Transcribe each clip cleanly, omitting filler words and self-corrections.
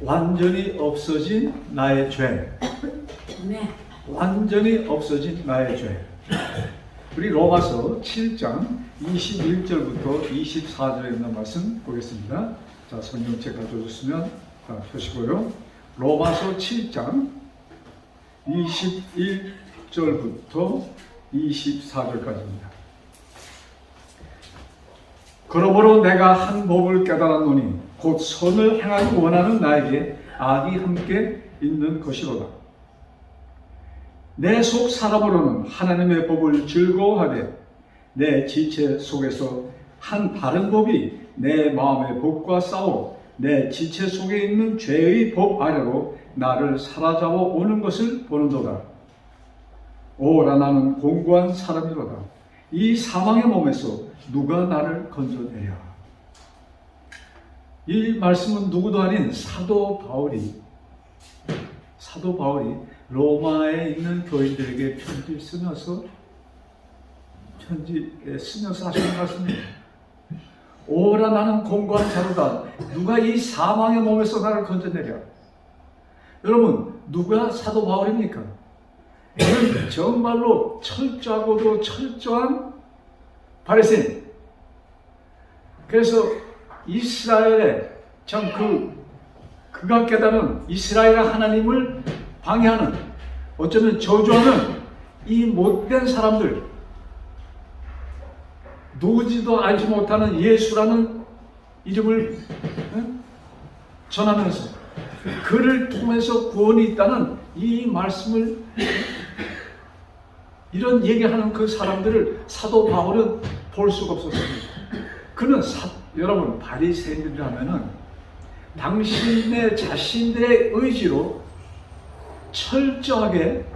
완전히 없어진 나의 죄. 네. 완전히 없어진 나의 죄. 우리 로마서 7장 21절부터 24절에 있는 말씀 보겠습니다. 자, 성경책 가져오셨으면 펴시고요. 로마서 7장 21절부터 24절까지입니다. 그러므로 내가 한 법을 깨달았노니 곧 선을 행하기 원하는 나에게 악이 함께 있는 것이로다. 내 속 사람으로는 하나님의 법을 즐거워하되 내 지체 속에서 한 다른 법이 내 마음의 법과 싸워 내 지체 속에 있는 죄의 법 아래로 나를 사로잡아 오는 것을 보는도다. 오라 나는 공고한 사람이로다. 이 사망의 몸에서 누가 나를 건져내랴. 이 말씀은 누구도 아닌 사도 바울이 로마에 있는 교인들에게 편지를 쓰면서 하시는 말씀입니다. 오라 나는 공고한 자로다. 누가 이 사망의 몸에서 나를 건져내랴. 여러분, 누가 사도 바울입니까? 이는 정말로 철저하고도 철저한 바리새인. 그래서 이스라엘의 그가 깨달은 이스라엘 하나님을 방해하는, 어쩌면 저주하는 이 못된 사람들, 누구지도 알지 못하는 예수라는 이름을 전하면서 그를 통해서 구원이 있다는 이 말씀을, 이런 얘기하는 그 사람들을 사도 바울은 볼 수가 없었습니다. 그는 여러분, 바리새인들이라면은 당신의 자신들의 의지로 철저하게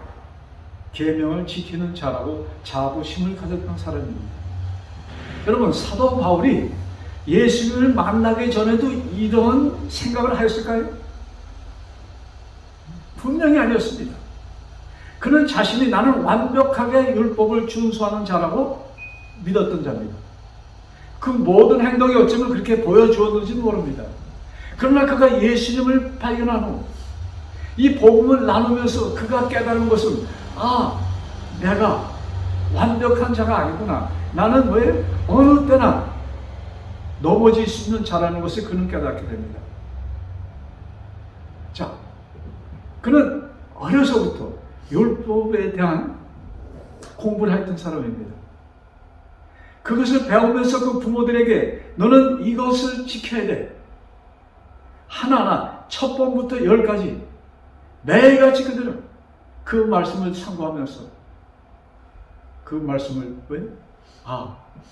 계명을 지키는 자라고 자부심을 가졌던 사람입니다. 여러분, 사도 바울이 예수님을 만나기 전에도 이런 생각을 하였을까요? 분명히 아니었습니다. 그는 자신이 나는 완벽하게 율법을 준수하는 자라고 믿었던 자입니다. 그 모든 행동이 어쩌면 그렇게 보여주었는지는 모릅니다. 그러나 그가 예수님을 발견한 후 이 복음을 나누면서 그가 깨달은 것은, 내가 완벽한 자가 아니구나. 나는 왜 어느 때나 넘어질 수 있는 자라는 것을 그는 깨닫게 됩니다. 자, 그는 어려서부터 율법에 대한 공부를 했던 사람입니다. 그것을 배우면서 그 부모들에게 너는 이것을 지켜야 돼. 하나하나 첫 번부터 10까지 매일같이 그들은 그 말씀을 참고하면서 그 말씀을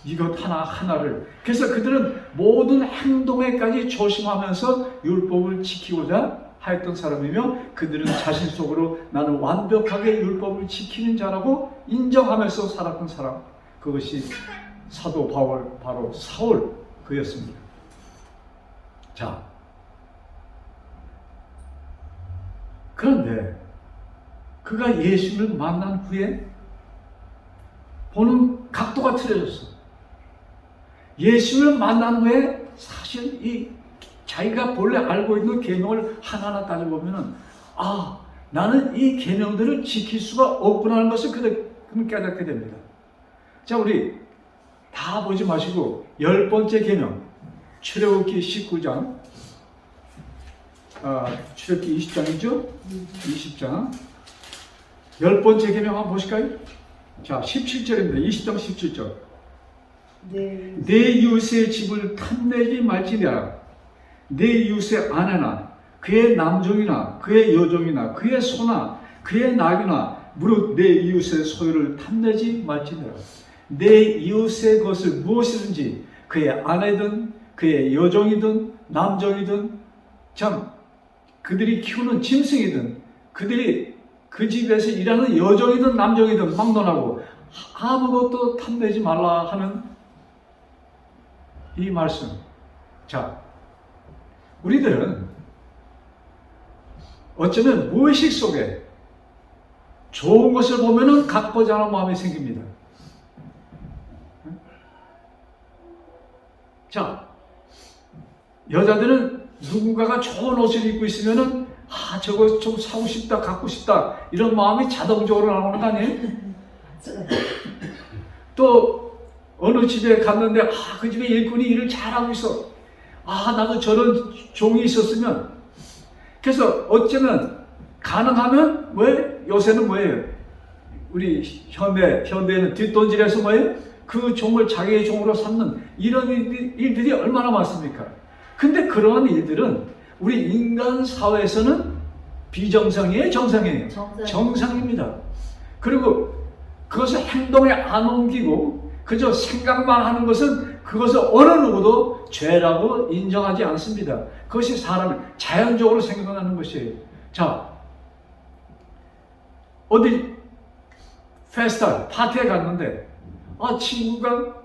이것 하나하나를, 그래서 그들은 모든 행동에까지 조심하면서 율법을 지키고자 하였던 사람이며, 그들은 자신 속으로 나는 완벽하게 율법을 지키는 자라고 인정하면서 살았던 사람, 그것이 사도 바울, 바로 사울 그였습니다. 자, 그런데 그가 예수를 만난 후에 보는 각도가 틀려졌어. 예수를 만난 후에 사실 자기가 본래 알고 있는 계명을 하나하나 따져보면은, 나는 이 계명들을 지킬 수가 없구나 하는 것을 그는 깨닫게 됩니다. 자, 우리 다 보지 마시고 10번째 계명, 출애굽기 19장, 출애굽기 20장이죠? 20장 10번째 계명 한번 보실까요? 자, 17절입니다. 20장 17절. 내 이웃의 집을 탐내지 말지니라. 내 이웃의 아내나 그의 남종이나 그의 여종이나 그의 소나 그의 낙이나 무릇 내 이웃의 소유를 탐내지 말지니라. 내 이웃의 것을 무엇이든지, 그의 아내든 그의 여종이든 남종이든, 그들이 키우는 짐승이든, 그들이 그 집에서 일하는 여종이든 남종이든 막론하고 아무것도 탐내지 말라 하는 이 말씀. 자, 우리들은 어쩌면 무의식 속에 좋은 것을 보면은 갖고자 하는 마음이 생깁니다. 자, 여자들은 누군가가 좋은 옷을 입고 있으면은 저거 좀 사고 싶다, 갖고 싶다 이런 마음이 자동적으로 나오는 거 아니에요? 또 어느 집에 갔는데 그 집에 일꾼이 일을 잘하고 있어. 나도 저런 종이 있었으면. 그래서 어쩌면 가능하면 뭐예요? 요새는 뭐예요? 우리 현대에는 뒷돈질에서 뭐예요? 그 종을 자기의 종으로 삼는 이런 일들이 얼마나 많습니까? 근데 그러한 일들은 우리 인간 사회에서는 비정상이에요? 정상이에요? 정상입니다. 그리고 그것을 행동에 안 옮기고 그저 생각만 하는 것은 그것을 어느 누구도 죄라고 인정하지 않습니다. 그것이 사람이 자연적으로 생각하는 것이에요. 자, 어디 페스티벌 파티에 갔는데 친구가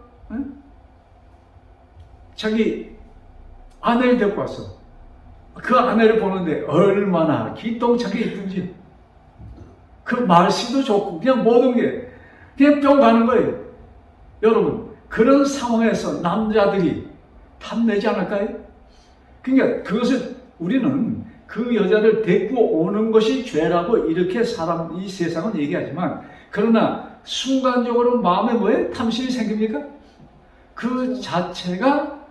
자기 아내를 데리고 왔어. 그 아내를 보는데 얼마나 기똥차게 이쁜지, 그 말씨도 좋고 그냥 모든 게 그냥 뿅 가는 거예요. 여러분, 그런 상황에서 남자들이 탐내지 않을까요? 그러니까 그것을 우리는 그 여자를 데리고 오는 것이 죄라고 이렇게 이 세상은 얘기하지만, 그러나 순간적으로 마음에 뭐에 탐심이 생깁니까? 그 자체가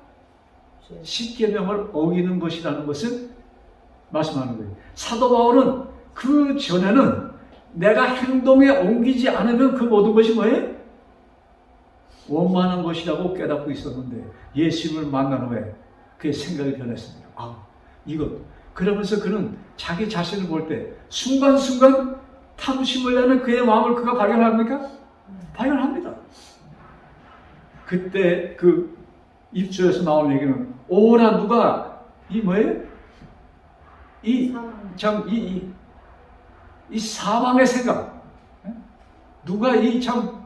십계명을 어기는 것이라는 것을 말씀하는 거예요. 사도 바울은 그 전에는 내가 행동에 옮기지 않으면 그 모든 것이 뭐예요? 원만한 것이라고 깨닫고 있었는데 예수님을 만난 후에 그의 생각이 변했습니다. 이것. 그러면서 그는 자기 자신을 볼 때 순간순간 탐심을 내는 그의 마음을 그가 발견합니까? 발견합니다. 그때 그 입술에서 나온 얘기는 오라 누가 이 뭐예요? 이 사망의 생각, 누가 이 참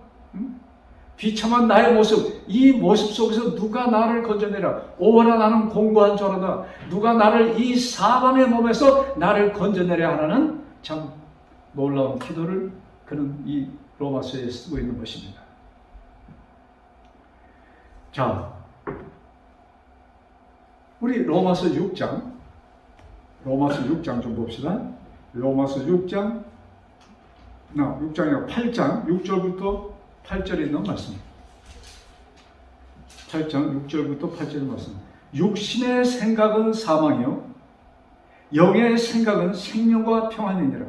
비참한 나의 모습, 이 모습 속에서 누가 나를 건져내라. 오라 나는 공고한 자로다. 누가 나를 이 사망의 몸에서 나를 건져내려 하라는 참 놀라운 기도를 그는 이 로마서에 쓰고 있는 것입니다. 자, 우리 로마서 6장 좀 봅시다. 로마서 6장이 8장 6절부터 8절에 있는 말씀. 8장 6절부터 8절의 말씀. 육신의 생각은 사망이요 영의 생각은 생명과 평안이니라.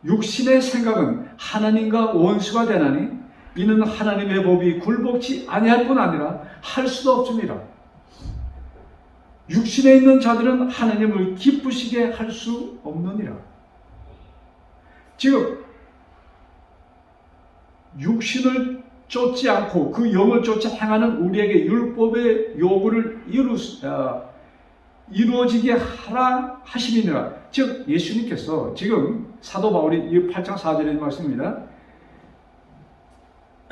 육신의 생각은 하나님과 원수가 되나니 이는 하나님의 법이 굴복치 아니할 뿐 아니라 할 수도 없습니다. 육신에 있는 자들은 하나님을 기쁘시게 할 수 없느니라. 지금 육신을 쫓지 않고 그 영을 쫓아 행하는 우리에게 율법의 요구를 이루어지게 하라 하심이니라. 즉 예수님께서 지금 사도 바울이 이 8장 4절의 말씀입니다.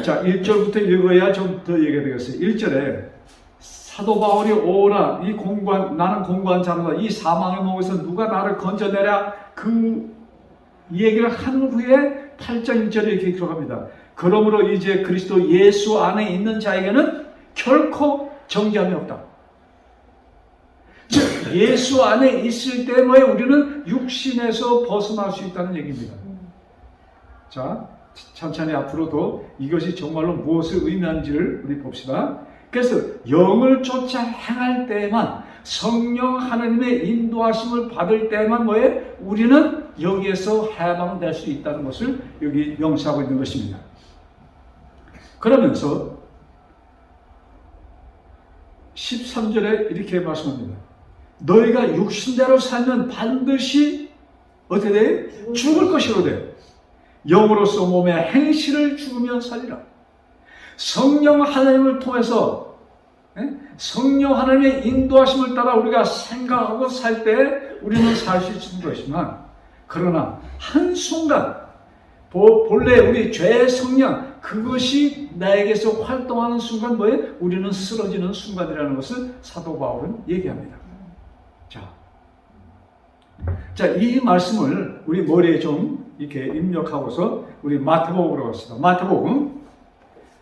자, 1절부터 읽어야 좀 더 얘기가 되겠어요. 1절에 사도 바울이 오라 나는 공고한 자로다. 이 사망의 몸에서 누가 나를 건져내라. 그 얘기를 한 후에 8장 1절에 이렇게 기록합니다. 그러므로 이제 그리스도 예수 안에 있는 자에게는 결코 정죄함이 없다. 즉 예수 안에 있을 때에 우리는 육신에서 벗어날 수 있다는 얘기입니다. 자, 천천히 앞으로도 이것이 정말로 무엇을 의미하는지를 우리 봅시다. 그래서 영을 쫓아 행할 때에만, 성령 하나님의 인도하심을 받을 때에만 우리는 여기에서 해방될 수 있다는 것을 여기 명시하고 있는 것입니다. 그러면서 13절에 이렇게 말씀합니다. 너희가 육신대로 살면 반드시 어떻게 돼? 죽을 것이로되 영으로서 몸의 행실을 죽으며 살리라. 성령 하나님을 통해서 성령 하나님의 인도하심을 따라 우리가 생각하고 살 때 우리는 살 수 있는 것이지만, 그러나 한순간 본래 우리 죄의 성령 그것이 나에게서 활동하는 순간 우리는 쓰러지는 순간이라는 것을 사도 바울은 얘기합니다. 자, 이 말씀을 우리 머리에 좀 이렇게 입력하고서 우리 마태복음으로 갑시다. 마태복음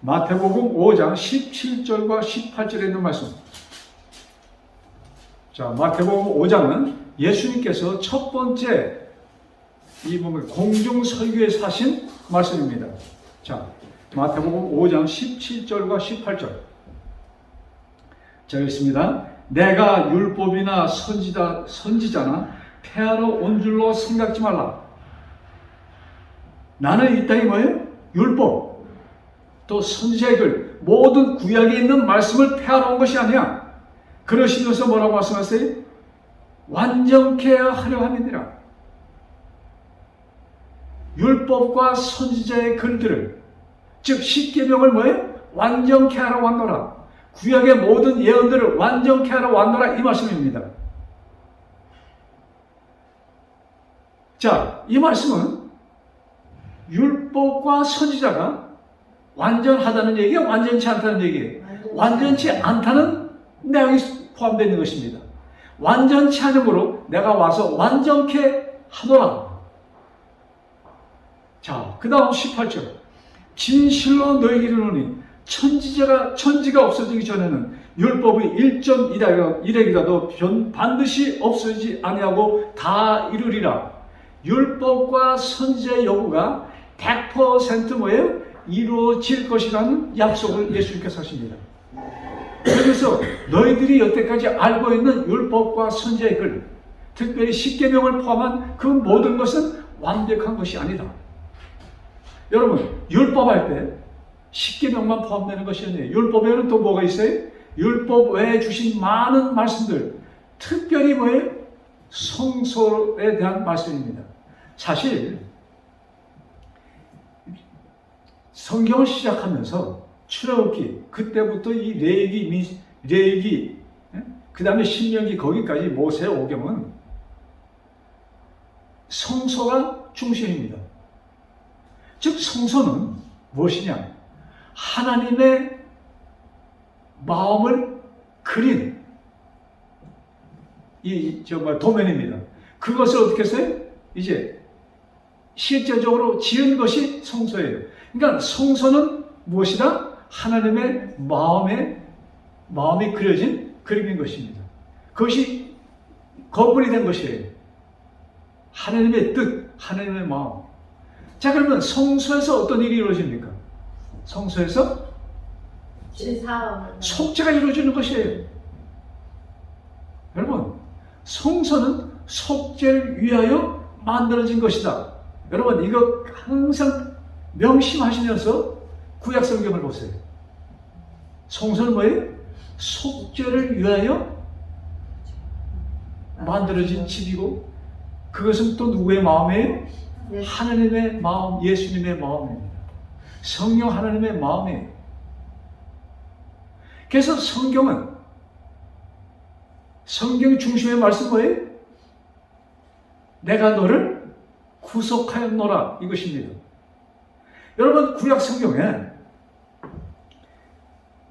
5장 17절과 18절에 있는 말씀. 자, 마태복음 5장은 예수님께서 첫 번째 이 공중 설교에서 하신 말씀입니다. 자, 마태복음 5장 17절과 18절. 자, 있습니다. 내가 율법이나 선지자나 폐하러 온 줄로 생각지 말라. 나는 이 땅이 뭐예요? 율법, 또 선지자의 글, 모든 구약에 있는 말씀을 폐하러 온 것이 아니야. 그러시면서 뭐라고 말씀하세요? 완전케 하려 함이니라. 율법과 선지자의 글들을, 즉 십계명을 뭐예요? 완전케 하러 왔노라. 구약의 모든 예언들을 완전케 하러 왔노라, 이 말씀입니다. 자, 이 말씀은 율법과 선지자가 완전하다는 얘기예요? 완전치 않다는 얘기예요? 완전치 않다는 내용이 포함되어 있는 것입니다. 완전치 않으므로 내가 와서 완전케 하노라. 자, 그 다음 18절. 진실로 너희에게 이르노니 천지가 없어지기 전에는 율법의 1.1핵이라도 반드시 없어지지 아니하고 다 이루리라. 율법과 선지자의 요구가 100% 뭐예요? 이루어질 것이라는 약속을 예수님께서 하십니다. 그래서 너희들이 여태까지 알고 있는 율법과 선지자의 글, 특별히 십계명을 포함한 그 모든 것은 완벽한 것이 아니다. 여러분, 율법할 때 십계명만 포함되는 것이 아니에요. 율법에는 또 뭐가 있어요? 율법 외에 주신 많은 말씀들, 특별히 뭐예요? 성소에 대한 말씀입니다. 사실 성경을 시작하면서 출애굽기, 그때부터 이 레위기, 그 다음에 신명기, 거기까지 모세 오경은 성소가 중심입니다. 즉 성소는 무엇이냐? 하나님의 마음을 그린 도면입니다. 그것을 어떻게 했어요? 이제 실제적으로 지은 것이 성소예요. 그러니까 성소는 무엇이다? 하나님의 마음이 그려진 그림인 것입니다. 그것이 건물이 된 것이에요. 하나님의 뜻, 하나님의 마음. 자, 그러면 성소에서 어떤 일이 이루어집니까? 성소에서 속죄가 이루어지는 것이에요. 여러분, 성소는 속죄를 위하여 만들어진 것이다. 여러분, 이거 항상 명심하시면서 구약 성경을 보세요. 성소는 뭐예요? 속죄를 위하여 만들어진 집이고, 그것은 또 누구의 마음이에요? 하나님의 마음, 예수님의 마음입니다. 성령 하나님의 마음이에요. 그래서 성경 중심의 말씀 뭐예요? 내가 너를 구속하였노라, 이것입니다. 여러분, 구약 성경에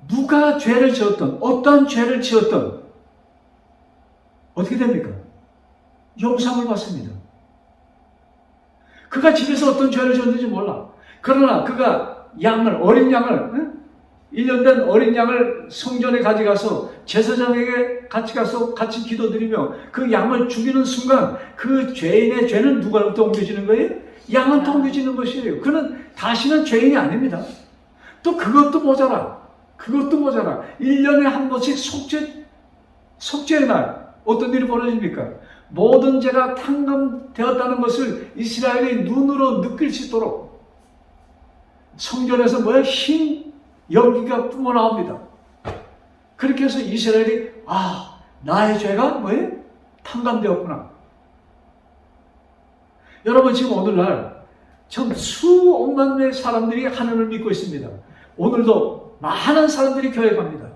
누가 죄를 지었던, 어떠한 죄를 지었던 어떻게 됩니까? 영상을 받습니다. 그가 집에서 어떤 죄를 지었는지 몰라. 그러나 그가 어린 양을 1년 된 어린 양을 성전에 가져가서 제사장에게 같이 가서 같이 기도드리며 그 양을 죽이는 순간 그 죄인의 죄는 누가로부터 옮겨지는 거예요? 양한테 옮겨지는 것이에요. 그는 다시는 죄인이 아닙니다. 또 그것도 모자라. 1년에 한 번씩 속죄의 날 어떤 일이 벌어집니까? 모든 죄가 탕감되었다는 것을 이스라엘의 눈으로 느낄 수 있도록 성전에서 흰 연기가 뿜어나옵니다. 그렇게 해서 이스라엘이 나의 죄가 탕감되었구나. 여러분, 지금 오늘날 참 수억만 명의 사람들이 하나님을 믿고 있습니다. 오늘도 많은 사람들이 교회 갑니다.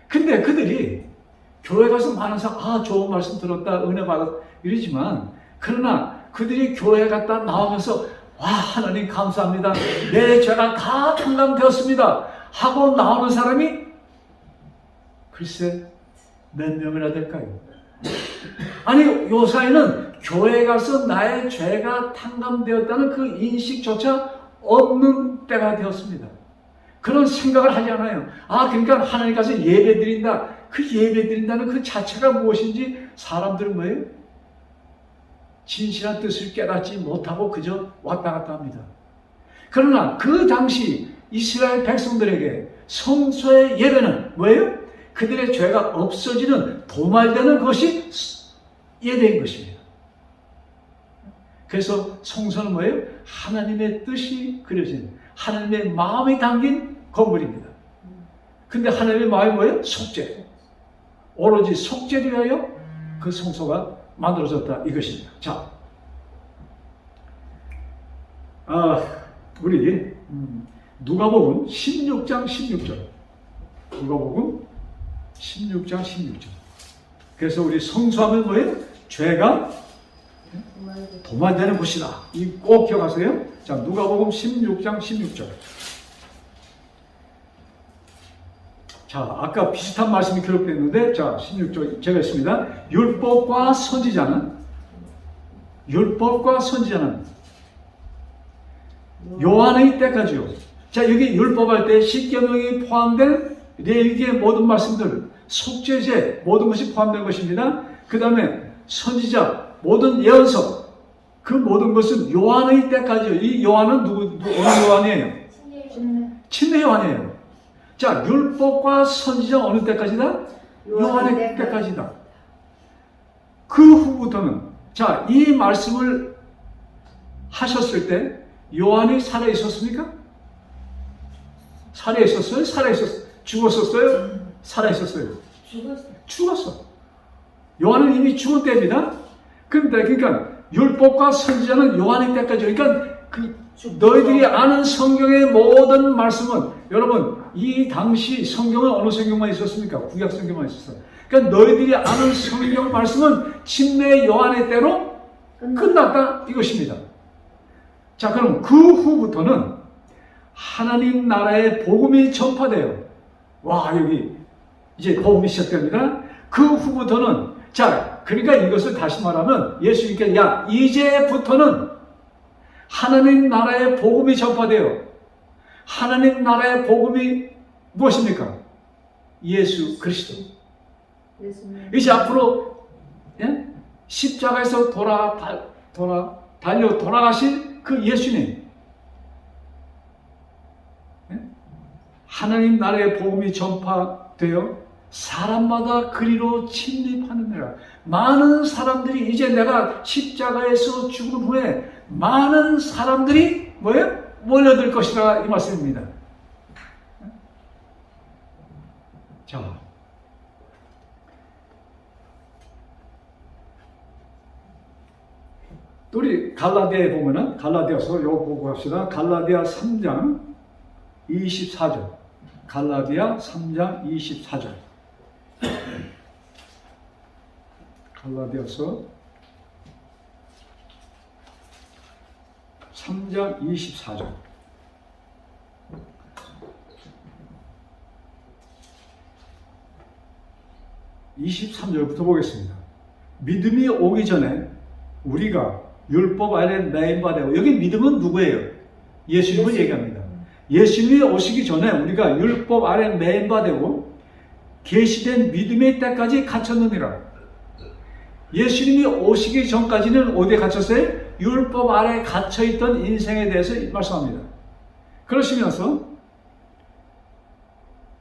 근데 그들이 교회 가서 많은 사람, 좋은 말씀 들었다, 은혜 받았다, 이러지만, 그러나 그들이 교회 갔다 나오면서, 하나님 감사합니다. 내 죄가 다 탕감되었습니다. 하고 나오는 사람이 글쎄 몇 명이나 될까요? 아니, 요 사이는 교회 가서 나의 죄가 탕감되었다는 그 인식조차 없는 때가 되었습니다. 그런 생각을 하지 않아요. 그러니까 하나님 가서 예배 드린다. 그 예배 드린다는 그 자체가 무엇인지 사람들은 뭐예요? 진실한 뜻을 깨닫지 못하고 그저 왔다 갔다 합니다. 그러나 그 당시 이스라엘 백성들에게 성소의 예배는 뭐예요? 그들의 죄가 없어지는 도말되는 것이 예배인 것입니다. 그래서 성소는 뭐예요? 하나님의 뜻이 그려진, 하나님의 마음이 담긴 건물입니다. 근데 하나님의 마음이 뭐예요? 속죄. 오로지 속죄를 위하여 그 성소가 만들어졌다 이것입니다. 자, 우리 누가복음 16장 16절. 누가복음 16장 16절. 그래서 우리 성소하면 뭐예요? 죄가 도말되는 곳이다. 이 꼭 기억하세요. 자, 누가복음 16장 16절. 자, 아까 비슷한 말씀이 기록되어 있는데, 자, 16절 제가 했습니다. 율법과 선지자는 요한의 때까지요. 자, 여기 율법할 때 십계명이 포함된 레위기의 모든 말씀들, 속죄제 모든 것이 포함된 것입니다. 그 다음에 선지자 모든 예언서 그 모든 것은 요한의 때까지요. 이 요한은 어느 요한이에요? 침례 요한이에요. 자, 율법과 선지자 어느 때까지다? 요한의 때까지다. 그 후부터는, 자, 이 말씀을 하셨을 때 요한이 살아있었습니까? 살아있었어요? 죽었었어요? 살아있었어요? 죽었어. 요한은 이미 죽을 때입니다. 그러니까 율법과 선지자는 요한의 때까지. 그러니까 너희들이 아는 성경의 모든 말씀은, 여러분, 이 당시 성경은 어느 성경만 있었습니까? 구약 성경만 있었어요. 그러니까 너희들이 아는 성경 말씀은 침례 요한의 때로 끝났다 이것입니다. 자, 그럼 그 후부터는 하나님 나라의 복음이 전파돼요. 와, 여기 이제 복음이 시작됩니다. 그 후부터는, 자, 그러니까 이것을 다시 말하면 예수님께서 이제부터는 하나님 나라의 복음이 전파돼요. 하나님 나라의 복음이 무엇입니까? 예수 그리스도. 이제 앞으로 십자가에서 돌아가신 그 예수님. 하나님 나라의 복음이 전파되어 사람마다 그리로 침입하느니라. 많은 사람들이 이제 내가 십자가에서 죽은 후에 많은 사람들이 뭐예요? 몰려들 것이다 이 말씀입니다. 자, 우리 갈라디아에 보면은, 갈라디아서 요거 보고 합시다. 갈라디아 3장 24절. 갈라디아 3장 24절. 갈라디아서 3장 24절. 23절부터 보겠습니다. 믿음이 오기 전에 우리가 율법 아래 매인바되고, 여기 믿음은 누구예요? 예수님을 얘기합니다. 예수님이 오시기 전에 우리가 율법 아래 매인바되고 계시된 믿음의 때까지 갇혔느니라. 예수님이 오시기 전까지는 어디에 갇혔어요? 율법 아래 갇혀있던 인생에 대해서 말씀합니다. 그러시면서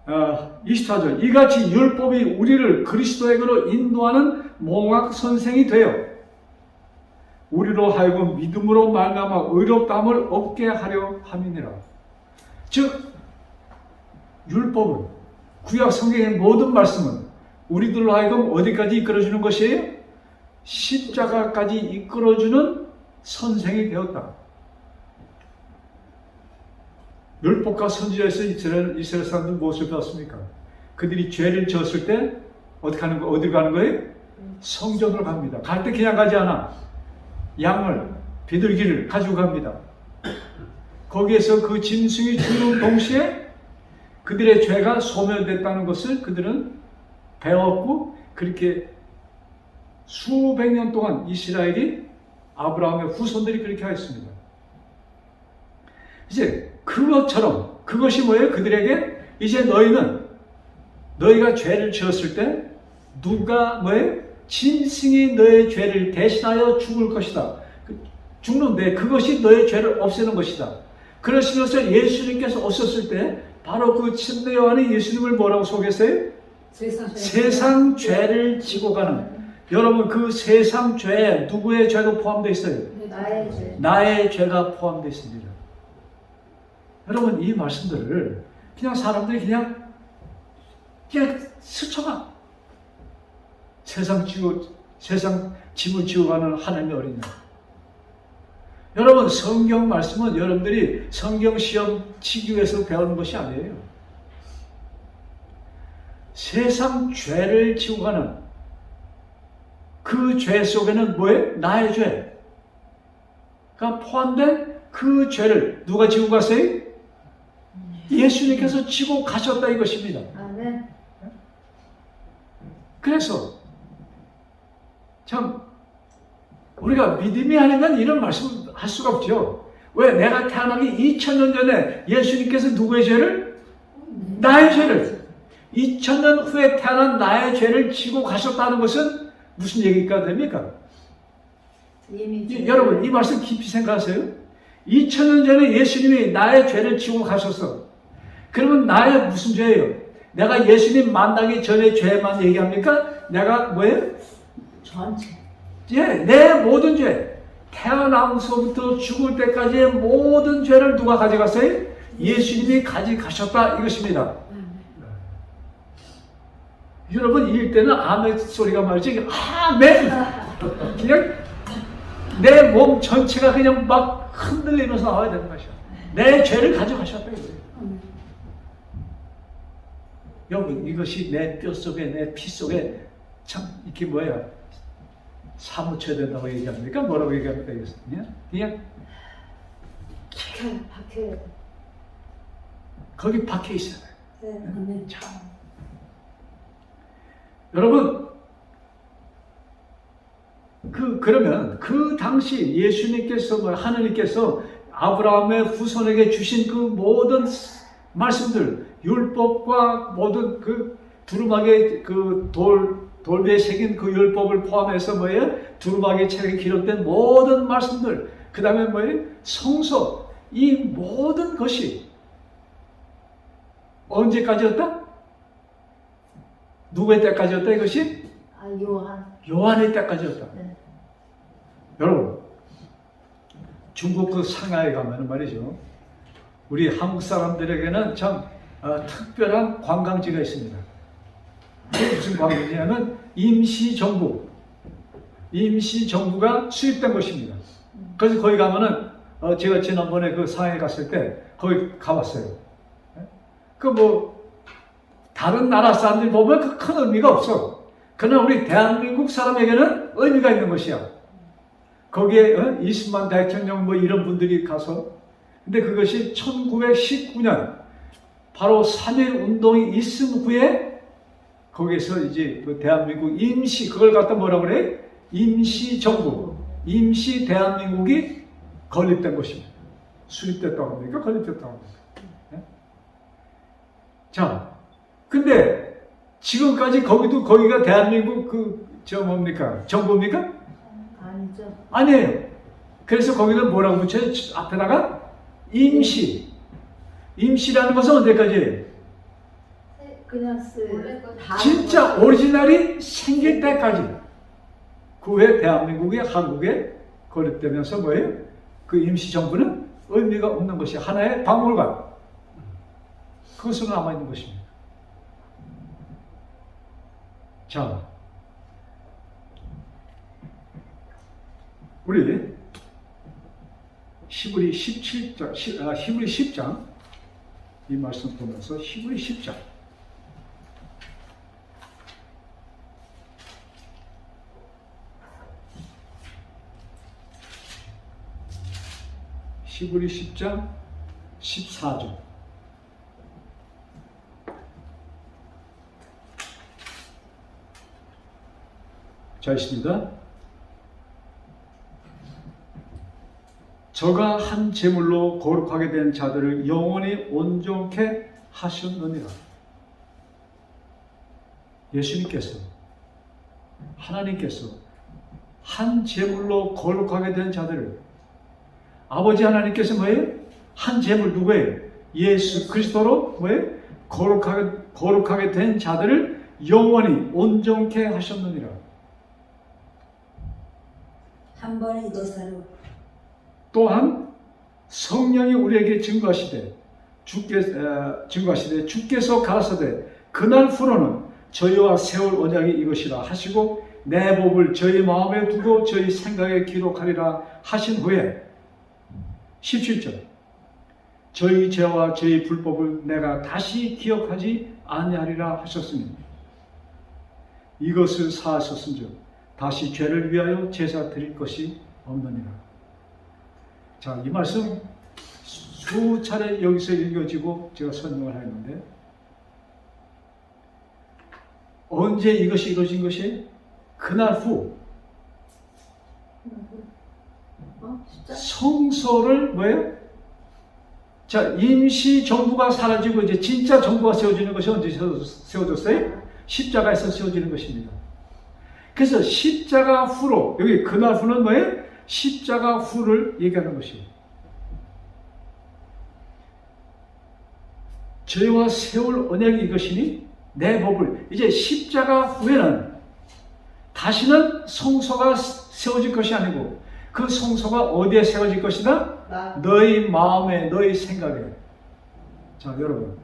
24절, 이같이 율법이 우리를 그리스도에게로 인도하는 몽학 선생이 되어 우리로 하여금 믿음으로 말미암아 의롭다함을 얻게 하려 함이니라. 즉 율법은, 구약 성경의 모든 말씀은 우리들로 하여금 어디까지 이끌어주는 것이에요? 십자가까지 이끌어주는 선생이 되었다. 율법과 선지자에서 이스라엘 사람들 무엇을 배웠습니까? 그들이 죄를 지었을 때 어디로 가는 거예요? 성전으로 갑니다. 갈 때 그냥 가지 않아. 양을, 비둘기를 가지고 갑니다. 거기에서 그 짐승이 죽는 동시에 그들의 죄가 소멸됐다는 것을 그들은 배웠고, 그렇게 수백 년 동안 이스라엘이, 아브라함의 후손들이 그렇게 하였습니다. 이제 그것처럼 그것이 뭐예요? 그들에게 이제 너희가 죄를 지었을 때 누가 뭐예요? 짐승이 너의 죄를 대신하여 죽을 것이다. 죽는데 그것이 너의 죄를 없애는 것이다. 그러시면서 예수님께서 오셨을 때 바로 그 침례 요한이 예수님을 뭐라고 소개했어요? 세상 죄를 지고 가는. 여러분 그 세상 죄에 누구의 죄도 포함되어 있어요? 나의 죄. 나의 죄가 포함되어 있습니다. 여러분 이 말씀들을 그냥 사람들이 그냥 스쳐가. 세상 짐을 지고 가는 하나님의 어린이. 여러분 성경 말씀은 여러분들이 성경 시험 치기 위해서 배우는 것이 아니에요. 세상 죄를 지고 가는 그 죄 속에는 뭐예요? 나의 죄가 포함된 그 죄를 누가 지고 갔어요? 예수님께서 지고 가셨다 이것입니다. 아멘. 그래서 참 우리가 믿음이 아니면 이런 말씀 할 수가 없죠. 왜? 내가 태어나기 2000년 전에 예수님께서 누구의 죄를? 나의 죄를 2000년 후에 태어난 나의 죄를 지고 가셨다는 것은 무슨 얘기가 됩니까? 여러분 이 말씀 깊이 생각하세요. 2000년 전에 예수님이 나의 죄를 지고 가셨어. 그러면 나의 무슨 죄예요? 내가 예수님 만나기 전에 죄만 얘기합니까? 내가 뭐예요? 전체. 예, 내 모든 죄. 태어나면서부터 죽을 때까지의 모든 죄를 누가 가져갔어요? 예수님이 가져가셨다 이것입니다. 여러분 이럴 때는 아멘 소리가 말이지. 아멘! 그냥 내 몸 전체가 그냥 막 흔들리면서 나와야 되는 것이야. 내 죄를 가져가셨다 이거예요. 여러분 이것이 내 뼈 속에 내 피 속에 참 이게 뭐야 사무쳐야 된다고 얘기합니까? 뭐라고 얘기합니까? 그냥 박혀야 돼. 거기 박혀 있어요. 네. 참. 여러분 그러면 그 당시 예수님께서 하느님께서 아브라함의 후손에게 주신 그 모든 말씀들 율법과 모든 그 두루마기 그 돌배에 새긴 그 율법을 포함해서 뭐예요? 두루마기 책에 기록된 모든 말씀들 그 다음에 뭐예요? 성서 이 모든 것이 언제까지였다? 누구의 때까지였다 이것이? 요한의 때까지였다. 네. 여러분 중국 그 상하이에 가면 말이죠. 우리 한국 사람들에게는 참 특별한 관광지가 있습니다. 무슨 관광지냐면 임시정부가 수입된 곳입니다. 그래서 거기 가면은 제가 지난번에 그 상하이 갔을 때 거기 가봤어요. 다른 나라 사람들이 보면 그 큰 의미가 없어. 그러나 우리 대한민국 사람에게는 의미가 있는 것이야. 거기에 20만 대천령 뭐 이런 분들이 가서 근데 그것이 1919년 바로 3.1 운동이 있은 후에 거기에서 이제 그 대한민국 그걸 갖다 뭐라고 그래? 임시 대한민국이 건립된 것입니다. 수립됐다고 합니까? 건립됐다고 합니까? 네? 자, 근데 지금까지 거기가 대한민국 뭡니까? 정부입니까? 아니죠. 아니에요. 그래서 거기는 뭐라고 붙여요? 앞에다가 임시라는 것은 언제까지예요? 그냥 진짜 오리지널이 생길 때까지. 그 후에 대한민국이 한국에 건립되면서 뭐예요? 그 임시정부는 의미가 없는 것이 하나의 박물관. 그것으로 남아있는 것입니다. 자, 우리 히브리 10장 이 말씀 보면서 히브리 10장 히브리 10장 14절 자 있습니다. 저가 한 제물로 거룩하게 된 자들을 영원히 온전케 하셨느니라. 예수님께서, 하나님께서 한 제물로 거룩하게 된 자들을, 아버지 하나님께서 뭐예요? 한 제물 누구예요? 예수 그리스도로 뭐예요? 거룩하게 된 자들을 영원히 온전케 하셨느니라. 한 번에 이것으로 또한 성령이 우리에게 증거하시되 주께서 가라사대 그날 후로는 저희와 세울 언약이 이것이라 하시고 내 법을 저희 마음에 두고 저희 생각에 기록하리라 하신 후에 17절 저희 죄와 저희 불법을 내가 다시 기억하지 아니하리라 하셨으니 이것을 사하셨은즉 다시 죄를 위하여 제사 드릴 것이 없느니라. 자, 이 말씀 수차례 여기서 읽어지고 제가 설명을 했는데 언제 이것이 이루어진 것이? 그날 후 진짜? 성소를 뭐예요? 자, 임시 정부가 사라지고 이제 진짜 정부가 세워지는 것이 언제 세워졌어요? 십자가에서 세워지는 것입니다. 그래서 십자가 후로, 여기 그날 후는 뭐예요? 십자가 후를 얘기하는 것이에요. 저희와 세울 언약이 이것이니 내 법을, 이제 십자가 후에는 다시는 성소가 세워질 것이 아니고 그 성소가 어디에 세워질 것이다? 너희 마음에, 너희 생각에. 자, 여러분,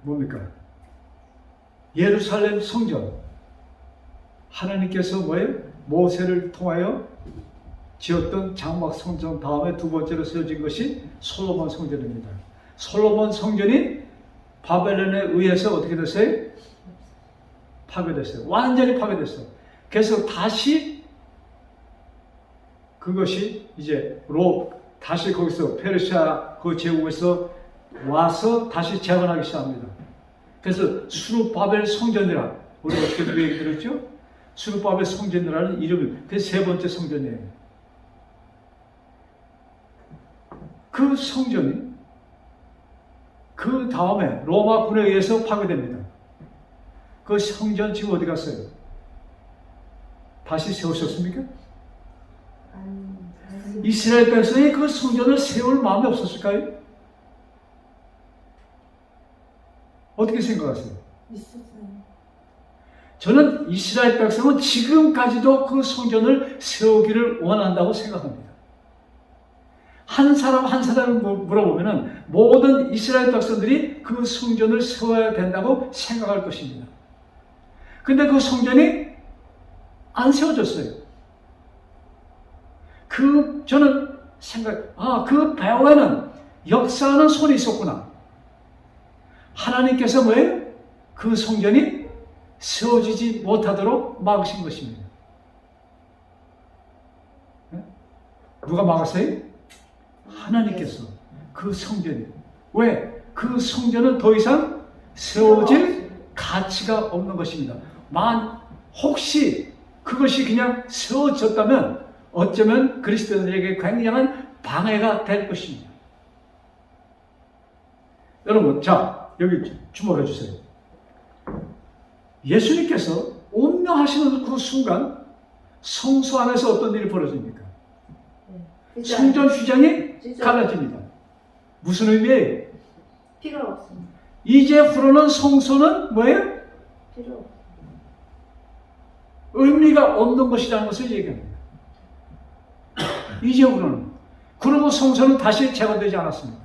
뭡니까? 예루살렘 성전, 하나님께서 뭐예요? 모세를 통하여 지었던 장막 성전 다음에 두 번째로 세워진 것이 솔로몬 성전입니다. 솔로몬 성전이 바벨론에 의해서 어떻게 됐어요? 파괴됐어요. 완전히 파괴됐어요. 그래서 다시 그것이 이제 다시 거기서 페르시아 그 제국에서 와서 다시 재건하기 시작합니다. 그래서 수르바벨 성전이라 우리가 어떻게 얘기 들었죠? 수르바벨 성전이라는 이름이 그 세 번째 성전이에요. 그 성전이 그 다음에 로마군에 의해서 파괴됩니다. 그 성전 지금 어디 갔어요? 다시 세우셨습니까? 이스라엘 백성이 그 성전을 세울 마음이 없었을까요? 어떻게 생각하세요? 있었어요. 저는 이스라엘 백성은 지금까지도 그 성전을 세우기를 원한다고 생각합니다. 한 사람 한 사람을 물어보면 모든 이스라엘 백성들이 그 성전을 세워야 된다고 생각할 것입니다. 근데 그 성전이 안 세워졌어요. 저는 그 배후에는 역사하는 손이 있었구나. 하나님께서 뭐예요? 그 성전이 세워지지 못하도록 막으신 것입니다. 누가 막았어요? 하나님께서. 그 성전이. 왜? 그 성전은 더 이상 세워질 가치가 없는 것입니다. 혹시 그것이 그냥 세워졌다면 어쩌면 그리스도인에게 굉장한 방해가 될 것입니다. 여러분, 자, 여기 주목해 주세요. 예수님께서 운명하시는 그 순간 성소 안에서 어떤 일이 벌어집니까? 성전 휘장이 갈라집니다. 무슨 의미예요? 필요 없습니다. 이제 후로는 성소는 뭐예요? 필요 없습니다. 의미가 없는 것이라는 것을 얘기합니다. 이제 후로는. 그리고 성소는 다시 재건되지 않았습니다.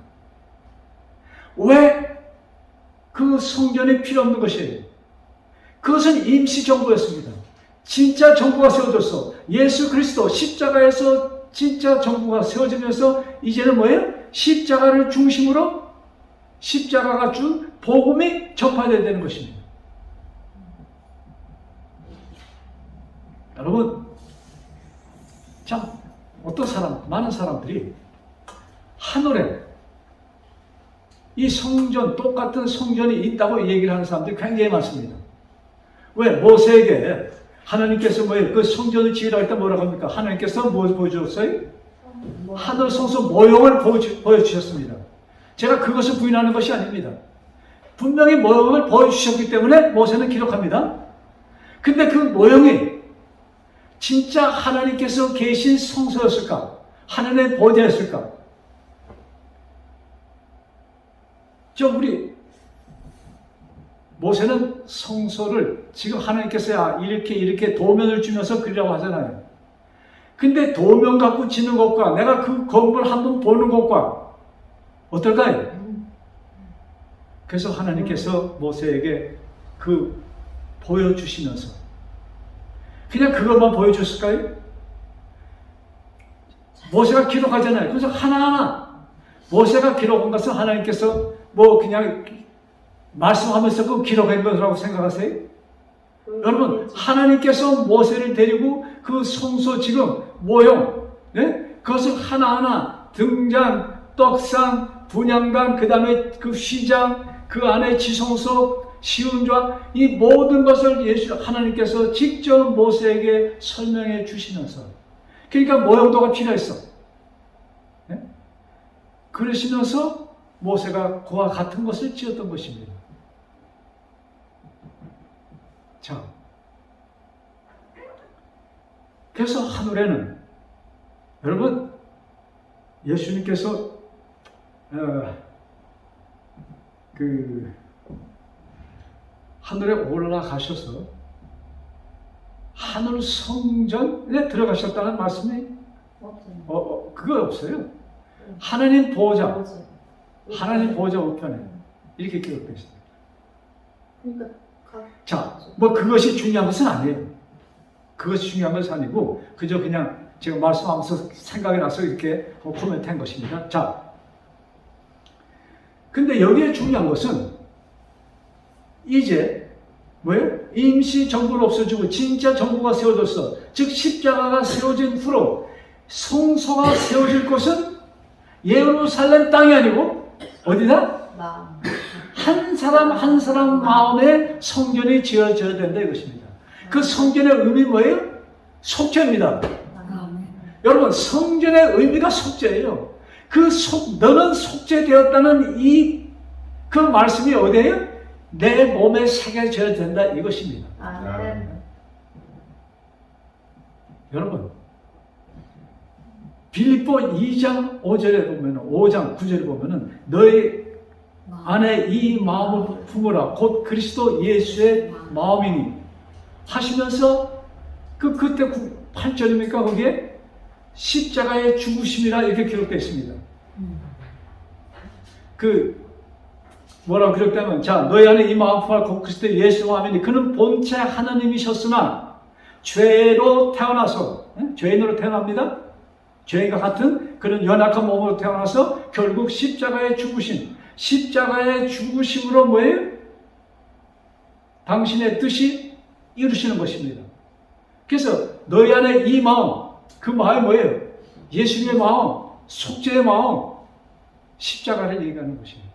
왜 그 성전이 필요 없는 것이에요? 그것은 임시 정부였습니다. 진짜 정부가 세워졌어. 예수 그리스도 십자가에서 진짜 정부가 세워지면서 이제는 뭐예요? 십자가를 중심으로 십자가가 준 복음이 전파되어야 되는 것입니다. 여러분, 참 많은 사람들이 하늘에 이 성전, 똑같은 성전이 있다고 얘기를 하는 사람들이 굉장히 많습니다. 왜? 모세에게 하나님께서 뭐예요? 그 성전을 지으라 할 때 뭐라고 합니까? 하나님께서 무엇을 보여주셨어요? 하늘 성소 모형을 보여주셨습니다. 제가 그것을 부인하는 것이 아닙니다. 분명히 모형을 보여주셨기 때문에 모세는 기록합니다. 근데 그 모형이 진짜 하나님께서 계신 성소였을까? 하나님의 보좌였을까? 우리 모세는 성소를 지금 하나님께서 이렇게 도면을 주면서 그리라고 하잖아요. 근데 도면 갖고 지는 것과 내가 그 건물 한번 보는 것과 어떨까요? 그래서 하나님께서 모세에게 그 보여주시면서 그냥 그것만 보여줬을까요? 모세가 기록하잖아요. 그래서 하나하나 모세가 기록한 것은 하나님께서 그냥 말씀하면서 그 기록한 것이라고 생각하세요? 여러분, 하나님께서 모세를 데리고 그 성소 지금 모형, 네? 그것을 하나하나 등잔, 떡상, 분향단, 그 다음에 그 휘장, 그 안에 지성소, 시운좌, 이 모든 것을 하나님께서 직접 모세에게 설명해 주시면서, 그러니까 모형도가 필요했어. 네? 그러시면서 모세가 그와 같은 것을 지었던 것입니다. 자, 그래서 하늘에는 여러분 예수님께서 하늘에 올라가셔서 하늘 성전에 들어가셨다는 말씀이 그거 없어요. 하나님 보호자, 하나님 보호자 우편에 이렇게 기록되어 있습니다. 그러니까 자, 그것이 중요한 것은 아니에요. 그것이 중요한 것은 아니고 그저 그냥 제가 말씀하면서 생각이 나서 이렇게 코멘트한 것입니다. 자, 근데 여기에 중요한 것은 이제 뭐예요? 임시 정부를 없애주고 진짜 정부가 세워졌어. 즉 십자가가 세워진 후로 성소가 세워질 곳은 예루살렘 땅이 아니고 어디다? 마음. 한 사람 한 사람 마음에 성전이 지어져야 된다 이것입니다. 그 성전의 의미 뭐예요? 속죄입니다. 여러분, 성전의 의미가 속죄예요. 너는 속죄되었다는 그 말씀이 어디예요? 내 몸에 새겨져야 된다 이것입니다. 여러분, 빌립보 2장 5절에 보면 5장 9절에 보면은 너희 안에 이 마음을 품으라 곧 그리스도 예수의 마음이니 하시면서 그때 8절입니까? 거기에 십자가의 죽으심이라 이렇게 기록되어 있습니다. 뭐라고 기록되면 자 너희 안에 이 마음 품으라 곧 그리스도 예수의 마음이니 그는 본체 하나님이셨으나 죄로 태어나서 죄인으로 태어납니다. 죄인과 같은 그런 연약한 몸으로 태어나서 결국 십자가의 죽으심으로 뭐예요? 당신의 뜻이 이루시는 것입니다. 그래서 너희 안에 이 마음, 그 마음이 뭐예요? 예수님의 마음, 속죄의 마음, 십자가를 얘기하는 것입니다.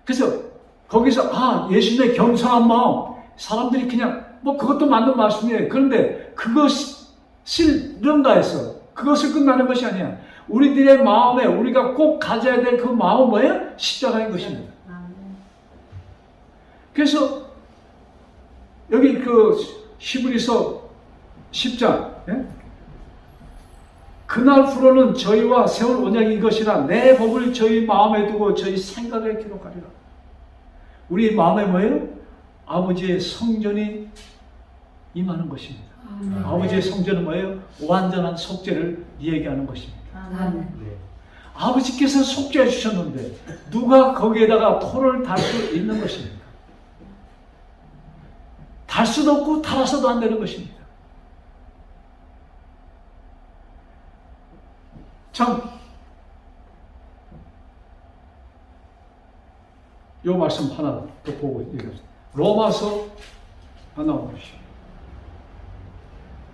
그래서 거기서 예수님의 겸손한 마음, 사람들이 그냥 그것도 맞는 말씀이에요. 그런데 그것을 능가해서 그것을 끝나는 것이 아니야. 우리들의 마음에 우리가 꼭 가져야 될 그 마음은 뭐예요? 십자가인 것입니다. 그래서 여기 히브리서 10장 그날 후로는 저희와 세울 언약이 이것이라 내 법을 저희 마음에 두고 저희 생각에 기록하리라. 우리 마음에 뭐예요? 아버지의 성전이 임하는 것입니다. 아버지의 성전은 뭐예요? 완전한 속죄를 얘기하는 것입니다. 네. 아버지께서 속죄해 주셨는데 누가 거기에다가 토를 달 수 있는 것입니까? 달 수도 없고 달아서도 안 되는 것입니다. 참, 이 말씀 하나 더 보고 얘기합시다. 로마서 하나 보십시오.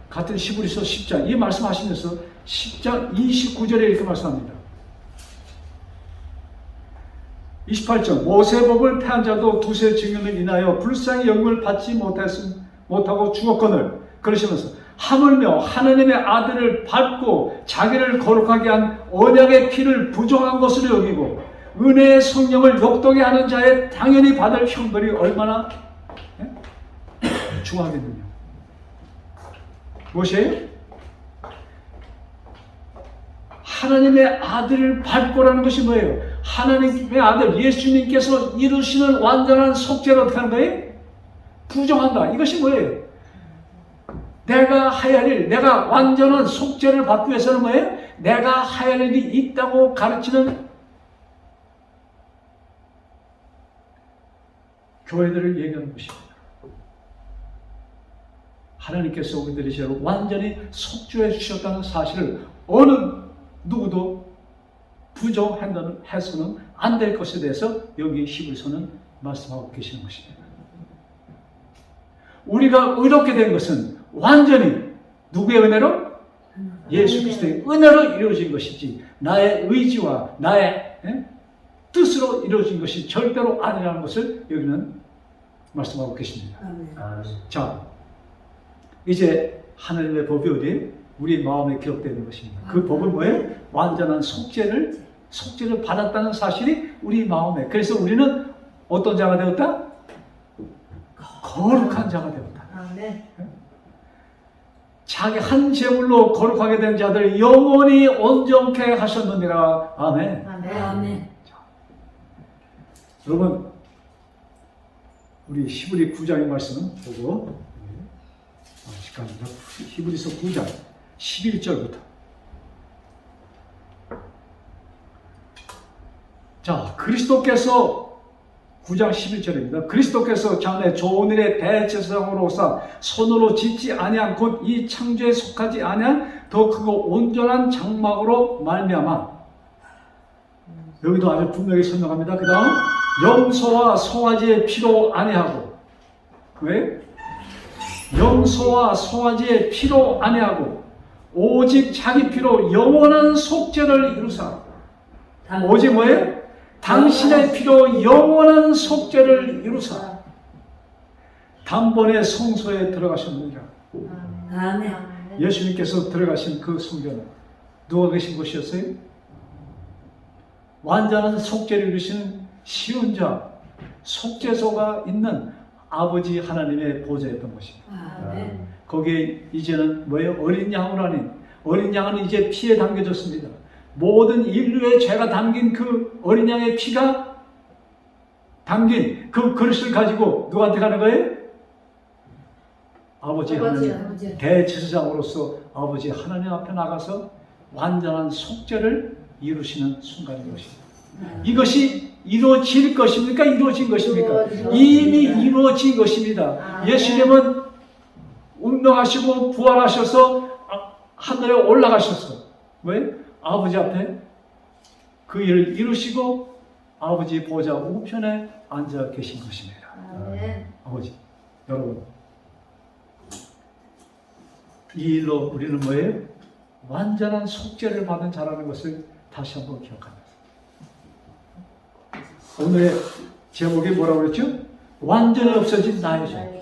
같은 히브리서 10장 이 말씀하시면서 10장 29절에 이렇게 말씀합니다. 28절 모세법을 폐한 자도 두세 증인을 인하여 불쌍히 영을 받지 못하고 죽었거늘 그러시면서 하물며 하나님의 아들을 밟고 자기를 거룩하게 한 언약의 피를 부정한 것으로 여기고 은혜의 성령을 욕되게 하는 자의 당연히 받을 형벌이 얼마나 중하겠느냐. 무엇이에요? 하나님의 아들을 밟고라는 것이 뭐예요? 하나님의 아들 예수님께서 이루시는 완전한 속죄를 어떻게 하는 거예요? 부정한다. 이것이 뭐예요? 내가 해야 할 일, 내가 완전한 속죄를 받기 위해서는 뭐예요? 내가 해야 할 일이 있다고 가르치는 교회들을 얘기하는 것입니다. 하나님께서 우리들이 죄로 완전히 속죄해 주셨다는 사실을 어느 누구도 부정해서는 안 될 것에 대해서 여기 히브리서는 말씀하고 계시는 것입니다. 우리가 의롭게 된 것은 완전히 누구의 은혜로? 예수 그리스도의 은혜로 이루어진 것이지 나의 의지와 나의 뜻으로 이루어진 것이 절대로 아니라는 것을 여기는 말씀하고 계십니다. 자, 이제 하나님의 법이 어디에? 우리 마음에 기록되는 것입니다. 그 법은 뭐예요? 완전한 속죄를 받았다는 사실이 우리 마음에. 그래서 우리는 어떤 자가 되었다? 거룩한 자가 되었다. 자기 한 제물로 거룩하게 된 자들 영원히 온전케 하셨느니라. 아멘. 자, 여러분 우리 히브리 9장의 말씀은 보고 히브리서 9장 11절부터 자, 그리스도께서 9장 11절입니다. 그리스도께서 자네 좋은 일의 대제사장으로서 손으로 짓지 아니한 곧 이 창조에 속하지 아니한 더 크고 온전한 장막으로 말미암아 여기도 아주 분명히 설명합니다. 그 다음 염소와 송아지의 피로 아니하고 왜? 염소와 송아지의 피로 아니하고 오직 자기 피로 영원한 속죄를 이루사 오직 뭐예요? 당신의 피로 영원한 속죄를 이루사 단번에 성소에 들어가셨느니라. 예수님께서 들어가신 그 성전은 누가 계신 곳이었어요? 완전한 속죄를 이루시는 시온자 속죄소가 있는 아버지 하나님의 보좌였던 것입니다. 거기에 이제는 뭐예요? 어린 양으로 아닌 어린 양은 이제 피에 담겨졌습니다. 모든 인류의 죄가 담긴 그 어린 양의 피가 담긴 그 그릇을 가지고 누구한테 가는 거예요? 아버지 하나님 대제사장으로서 아버지 하나님 앞에 나가서 완전한 속죄를 이루시는 순간인 것입니다. 이것이 이루어질 것입니까? 이루어진 것입니까? 이미 이루어진 것입니다. 예수님은 운명하시고 부활하셔서 하늘에 올라가셔서 왜? 아버지 앞에 그 일을 이루시고 아버지 보좌 우편에 앉아 계신 것입니다. 아버지, 여러분 이 일로 우리는 뭐예요? 완전한 속죄를 받은 자라는 것을 다시 한번 기억합니다. 오늘의 제목이 뭐라고 그랬죠? 완전히 없어진 나의 죄.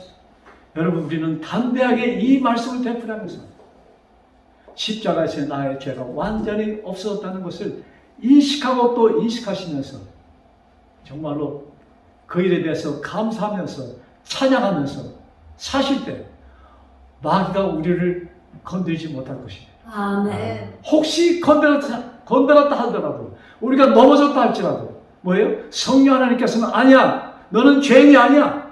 여러분 우리는 담대하게 이 말씀을 되풀이하면서 십자가에서 나의 죄가 완전히 없어졌다는 것을 인식하고 또 인식하시면서 정말로 그 일에 대해서 감사하면서 찬양하면서 사실 때 마귀가 우리를 건드리지 못할 것입니다. 혹시 건드렸다 하더라도 우리가 넘어졌다 할지라도 뭐예요? 성령 하나님께서는 아니야. 너는 죄인이 아니야.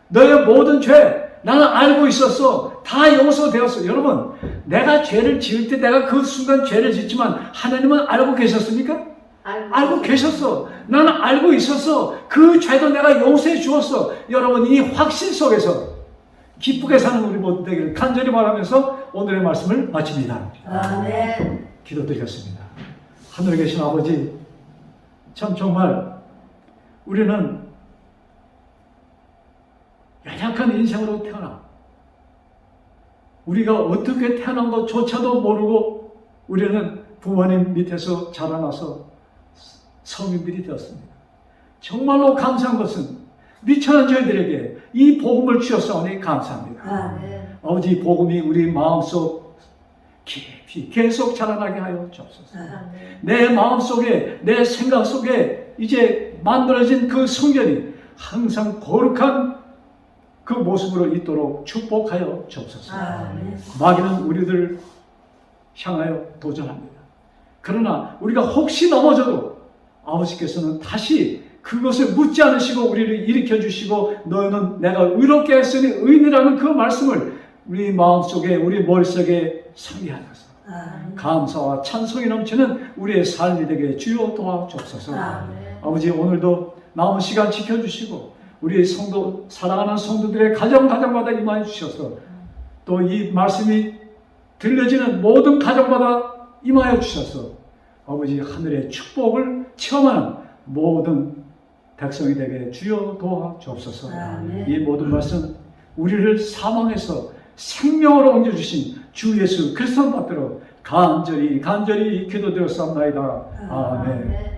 너의 모든 죄 나는 알고 있었어. 다 용서되었어. 여러분 내가 죄를 지을 때 내가 그 순간 죄를 짓지만 하나님은 알고 계셨습니까? 알고 계셨어. 나는 알고 있었어. 그 죄도 내가 용서해 주었어. 여러분 이 확신 속에서 기쁘게 사는 우리 모두 되기를 간절히 바라면서 오늘의 말씀을 마칩니다. 아멘. 기도드리겠습니다. 하늘에 계신 아버지 참 정말 우리는 연약한 인생으로 태어나 우리가 어떻게 태어난 것조차도 모르고 우리는 부모님 밑에서 자라나서 성인들이 되었습니다. 정말로 감사한 것은 미천한 저희들에게 이 복음을 주셨사오니 감사합니다. 아멘. 아버지, 이 복음이 우리 마음속 깊이 계속 자라나게 하여 주옵소서. 아멘. 내 마음속에, 내 생각 속에 이제 만들어진 그 성전이 항상 거룩한 그 모습으로 있도록 축복하여 주옵소서. 아멘. 마귀는 우리들 향하여 도전합니다. 그러나 우리가 혹시 넘어져도 아버지께서는 다시 그것을 묻지 않으시고 우리를 일으켜 주시고 너희는 내가 의롭게 했으니 의인이라는 그 말씀을 우리 마음속에, 우리 머릿속에 상기하셔서 아멘. 감사와 찬송이 넘치는 우리의 삶이 되게 주여 도와주옵소서. 아멘. 아버지, 오늘도 남은 시간 지켜주시고 우리 성도, 사랑하는 성도들의 가정마다 임하여 주셔서 또 이 말씀이 들려지는 모든 가정마다 임하여 주셔서 아버지, 하늘의 축복을 체험하는 모든 백성이 되게 주여 도와주옵소서. 아멘. 이 모든 말씀 우리를 사망에서 생명으로 옮겨주신 주 예수 그리스도 받들어 간절히 기도드렸사옵나이다. 아멘. 아멘.